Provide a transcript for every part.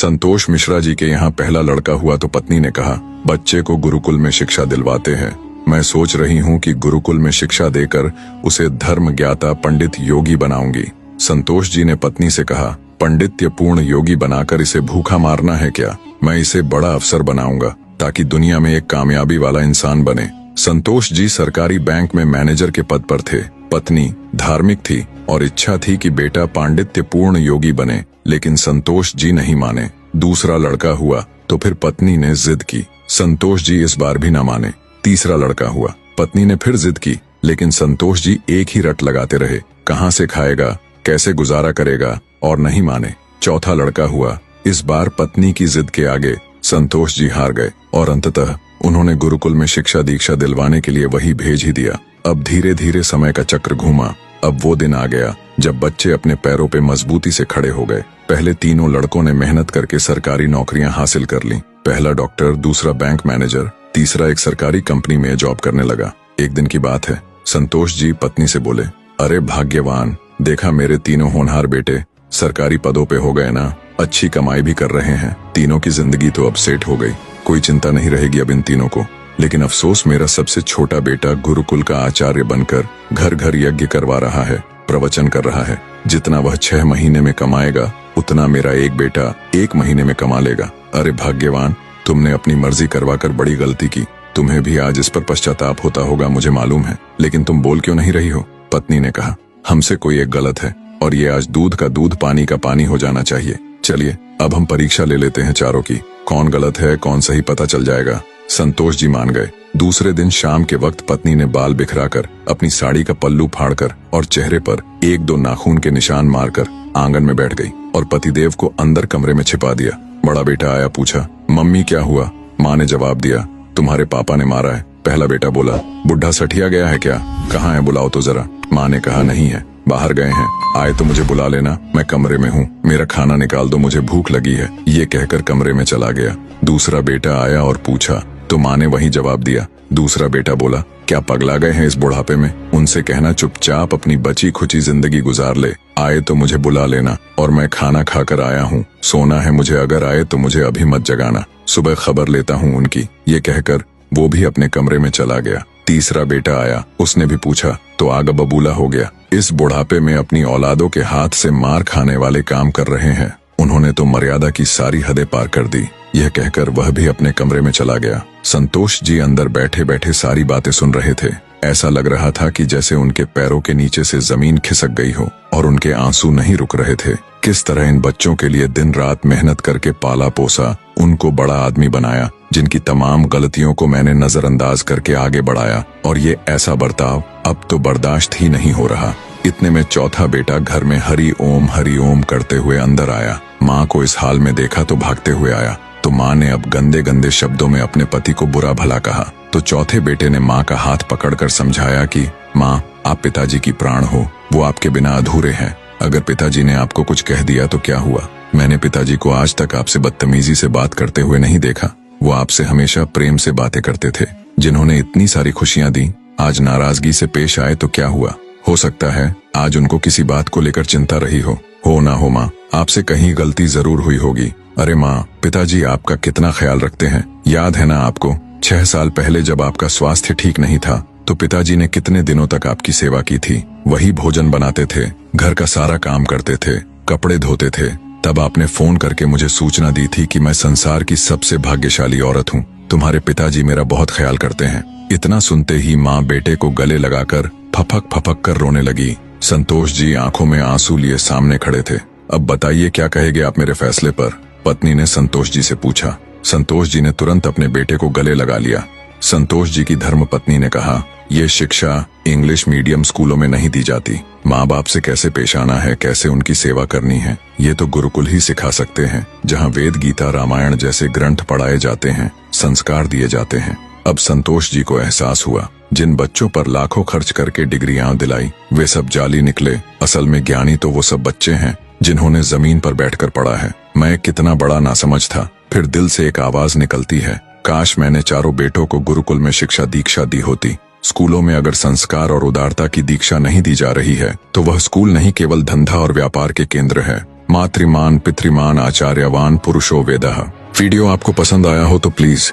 संतोष मिश्रा जी के यहाँ पहला लड़का हुआ तो पत्नी ने कहा, बच्चे को गुरुकुल में शिक्षा दिलवाते हैं। मैं सोच रही हूँ कि गुरुकुल में शिक्षा देकर उसे धर्म ज्ञाता पंडित योगी बनाऊंगी। संतोष जी ने पत्नी से कहा, पंडित्य पूर्ण योगी बनाकर इसे भूखा मारना है क्या? मैं इसे बड़ा अफसर बनाऊंगा ताकि दुनिया में एक कामयाबी वाला इंसान बने। संतोष जी सरकारी बैंक में मैनेजर के पद पर थे। पत्नी धार्मिक थी और इच्छा थी कि बेटा पांडित्य पूर्ण योगी बने, लेकिन संतोष जी नहीं माने। दूसरा लड़का हुआ तो फिर पत्नी ने जिद की। संतोष जी इस बार भी न माने। तीसरा लड़का हुआ, पत्नी ने फिर जिद की, लेकिन संतोष जी एक ही रट लगाते रहे, कहाँ से खाएगा, कैसे गुजारा करेगा, और नहीं माने। चौथा लड़का हुआ। इस बार पत्नी की जिद के आगे संतोष जी हार गए और अंततः उन्होंने गुरुकुल में शिक्षा दीक्षा दिलवाने के लिए वही भेज ही दिया। अब धीरे धीरे समय का चक्र घूमा। अब वो दिन आ गया जब बच्चे अपने पैरों पे मजबूती से खड़े हो गए। पहले तीनों लड़कों ने मेहनत करके सरकारी नौकरियां हासिल कर ली। पहला डॉक्टर, दूसरा बैंक मैनेजर, तीसरा एक सरकारी कंपनी में जॉब करने लगा। एक दिन की बात है, संतोष जी पत्नी से बोले, अरे भाग्यवान, देखा मेरे तीनों होनहार बेटे सरकारी पदों पे हो गए ना, अच्छी कमाई भी कर रहे हैं। तीनों की जिंदगी तो अब सेट हो गई, कोई चिंता नहीं रहेगी अब इन तीनों को। लेकिन अफसोस, मेरा सबसे छोटा बेटा गुरुकुल का आचार्य बनकर घर घर यज्ञ करवा रहा है, प्रवचन कर रहा है। जितना वह 6 महीने में कमाएगा उतना मेरा एक बेटा 1 महीने में कमा लेगा। अरे भाग्यवान, तुमने अपनी मर्जी करवा कर बड़ी गलती की। तुम्हें भी आज इस पर पश्चाताप होता होगा, मुझे मालूम है, लेकिन तुम बोल क्यों नहीं रही हो? पत्नी ने कहा, हमसे कोई एक गलत है और ये आज दूध का दूध पानी का पानी हो जाना चाहिए। चलिए अब हम परीक्षा ले लेते हैं चारों की, कौन गलत है कौन सही पता चल जाएगा। संतोष जी मान गए। दूसरे दिन शाम के वक्त पत्नी ने बाल बिखराकर, अपनी साड़ी का पल्लू फाड़कर और चेहरे पर 1-2 नाखून के निशान मारकर आंगन में बैठ गई और पतिदेव को अंदर कमरे में छिपा दिया। बड़ा बेटा आया, पूछा, मम्मी क्या हुआ? माँ ने जवाब दिया, तुम्हारे पापा ने मारा है। पहला बेटा बोला, बुढ़ा सठिया गया है क्या? कहाँ है, बुलाओ तो जरा। माँ ने कहा, नहीं है, बाहर गए हैं, आए तो मुझे बुला लेना, मैं कमरे में हूँ, मेरा खाना निकाल दो, मुझे भूख लगी है। ये कहकर कमरे में चला गया। दूसरा बेटा आया और पूछा तो माँ ने वही जवाब दिया। दूसरा बेटा बोला, क्या पगला गए हैं इस बुढ़ापे में? उनसे कहना चुपचाप अपनी बची खुची जिंदगी गुजार ले, आए तो मुझे बुला लेना, और मैं खाना खाकर आया हूँ, सोना है मुझे, अगर आए तो मुझे अभी मत जगाना, सुबह खबर लेता हूँ उनकी। ये कहकर वो भी अपने कमरे में चला गया। तीसरा बेटा आया, उसने भी पूछा तो आग बबूला हो गया। इस बुढ़ापे में अपनी औलादों के हाथ से मार खाने वाले काम कर रहे हैं, उन्होंने तो मर्यादा की सारी हदें पार कर दी। यह कहकर वह भी अपने कमरे में चला गया। संतोष जी अंदर बैठे बैठे सारी बातें सुन रहे थे। ऐसा लग रहा था कि जैसे उनके पैरों के नीचे से जमीन खिसक गई हो और उनके आंसू नहीं रुक रहे थे। किस तरह इन बच्चों के लिए दिन रात मेहनत करके पाला पोसा, उनको बड़ा आदमी बनाया, जिनकी तमाम गलतियों को मैंने नजरअंदाज करके आगे बढ़ाया, और ये ऐसा बर्ताव अब तो बर्दाश्त ही नहीं हो रहा। इतने में चौथा बेटा घर में हरि ओम करते हुए अंदर आया। माँ को इस हाल में देखा तो भागते हुए आया, तो माँ ने अब गंदे गंदे शब्दों में अपने पति को बुरा भला कहा। तो चौथे बेटे ने माँ का हाथ पकड़कर समझाया कि माँ, आप पिताजी की प्राण हो, वो आपके बिना अधूरे हैं। अगर पिताजी ने आपको कुछ कह दिया तो क्या हुआ? मैंने पिताजी को आज तक आपसे बदतमीजी से बात करते हुए नहीं देखा। वो आपसे हमेशा प्रेम से बातें करते थे। जिन्होंने इतनी सारी खुशियां दी, आज नाराजगी से पेश आए तो क्या हुआ? हो सकता है आज उनको किसी बात को लेकर चिंता रही हो ना हो माँ, आपसे कहीं गलती जरूर हुई होगी। अरे माँ, पिताजी आपका कितना ख्याल रखते हैं, याद है ना आपको? 6 साल पहले जब आपका स्वास्थ्य ठीक नहीं था तो पिताजी ने कितने दिनों तक आपकी सेवा की थी। वही भोजन बनाते थे, घर का सारा काम करते थे, कपड़े धोते थे। तब आपने फोन करके मुझे सूचना दी थी कि मैं संसार की सबसे भाग्यशाली औरत हूँ, तुम्हारे पिताजी मेरा बहुत ख्याल करते हैं। इतना सुनते ही माँ बेटे को गले लगाकर फपक कर रोने लगी। संतोष जी आंखों में आंसू लिए सामने खड़े थे। अब बताइए क्या कहेंगे आप मेरे फैसले पर? पत्नी ने संतोष जी से पूछा। संतोष जी ने तुरंत अपने बेटे को गले लगा लिया। संतोष जी की धर्मपत्नी ने कहा, ये शिक्षा इंग्लिश मीडियम स्कूलों में नहीं दी जाती। माँ बाप से कैसे पेश आना है, कैसे उनकी सेवा करनी है, ये तो गुरुकुल ही सिखा सकते हैं, जहाँ वेद गीता रामायण जैसे ग्रंथ पढ़ाए जाते हैं, संस्कार दिए जाते हैं। अब संतोष जी को एहसास हुआ, जिन बच्चों पर लाखों खर्च करके डिग्रियां दिलाई, वे सब जाली निकले। असल में ज्ञानी तो वो सब बच्चे हैं जिन्होंने जमीन पर बैठकर पढ़ा है। मैं कितना बड़ा नासमझ था। फिर दिल से एक आवाज निकलती है, काश मैंने चारों बेटों को गुरुकुल में शिक्षा दीक्षा दी होती। स्कूलों में अगर संस्कार और उदारता की दीक्षा नहीं दी जा रही है तो वह स्कूल नहीं, केवल धंधा और व्यापार के केंद्र है। मातृमान पितृमान आचार्यवान पुरुषो वेदः। वीडियो आपको पसंद आया हो तो प्लीज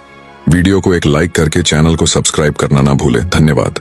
वीडियो को एक लाइक करके चैनल को सब्सक्राइब करना ना भूले। धन्यवाद।